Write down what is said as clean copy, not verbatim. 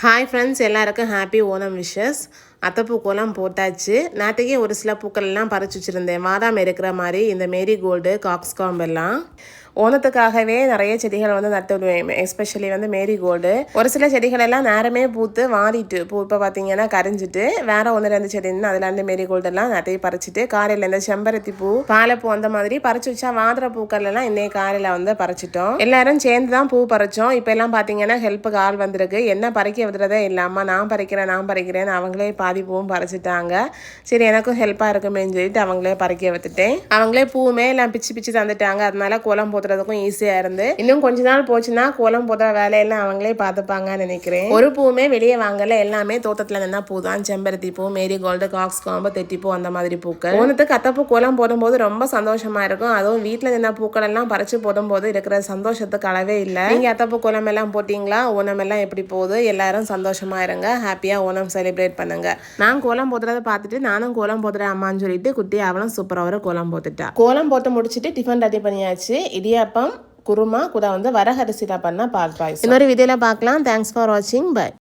Hi friends, எல்லாருக்கும் happy Onam wishes. அத்தைப்பூக்கெல்லாம் போட்டாச்சு. நேற்றுக்கே ஒரு சில பூக்கள்லாம் பறிச்சு வச்சுருந்தேன். வாதாம் இருக்கிற மாதிரி இந்த மேரிகோல்டு, காக்ஸ்காம்ப் எல்லாம் ஓணத்துக்காகவே நிறைய செடிகள் நட்டு விடுவேன். Especially marigold. ஒரு சில செடிகள் எல்லாம் நேரமே பூத்து வாடிட்டு இப்போ பார்த்தீங்கன்னா கரைஞ்சிட்டு வேற 1-2 செடின்னு அதில் மேரிகோல்டு எல்லாம் நிறைய பறிச்சுட்டு காலையில் இந்த செம்பருத்தி பூ, பாலைப்பூ அந்த மாதிரி பறிச்சு வச்சா வாதுற பூக்கள் எல்லாம் இன்னைக்கு காலையில் பறிச்சிட்டோம். எல்லாரும் சேர்ந்து தான் பூ பறிச்சோம். இப்போ எல்லாம் பார்த்தீங்கன்னா ஹெல்ப்புக்கு ஆள் வந்திருக்கு. என்ன பறிக்க விடுறதே இல்லாமல் நான் பறிக்கிறேன்னு அவங்களே பாதி பூவும் பறிச்சிட்டாங்க. சரி, எனக்கும் ஹெல்ப்பாக இருக்குமேன்னு சொல்லிட்டு அவங்களே பறிக்க விட்டுட்டேன். அவங்களே பூவுமே எல்லாம் பிச்சு தந்துட்டாங்க. அதனால கோலம் போத்துறதுக்கும் ஈஸியா இருந்து இன்னும் கொஞ்ச நாள் போச்சுன்னா கோலம் போடுற வேலையெல்லாம் அவங்களே பார்த்துப்பாங்கன்னு நினைக்கிறேன். ஒரு பூவுமே வெளியே வாங்கல, எல்லாமே தோட்டத்துல நின்னா பூ தான். செம்பருத்தி பூ, மேரிகோல்டு, காக்ஸ்காம்பு, தெட்டிப்பூ அந்த மாதிரி பூக்கள். ஓணத்துக்கு அத்தைப்பூ கோலம் போடும்போது ரொம்ப சந்தோஷமா இருக்கும். அதுவும் வீட்டுல நின்ன பூக்கள் எல்லாம் பறிச்சு போடும்போது இருக்கிற சந்தோஷத்துக்கு அளவே இல்லை. நீங்க அத்தைப்பூ கோலம் எல்லாம் போட்டீங்களா? ஓணம் எல்லாம் எப்படி போகுது? எல்லாரும் சந்தோஷமா இருங்க, ஹாப்பியா ஓணம் செலிப்ரேட் பண்ணுங்க. நான் கோலம் போடுறதை பார்த்துட்டு நானும் கோலம் போடுறேன் அம்மான்னு சொல்லிட்டு குட்டி அவளும் சூப்பரா ஒரு கோலம் போட்டுட்டா. கோலம் போட்டு முடிச்சுட்டு டிஃபன் ரெடி பண்ணியாச்சு. இடியாப்பம், குருமா கூட வரகரிசியில் பண்ண பால் பாயசம். இன்னொரு வீடியோல பார்க்கலாம். தேங்க்ஸ் ஃபார் வாட்சிங். பை.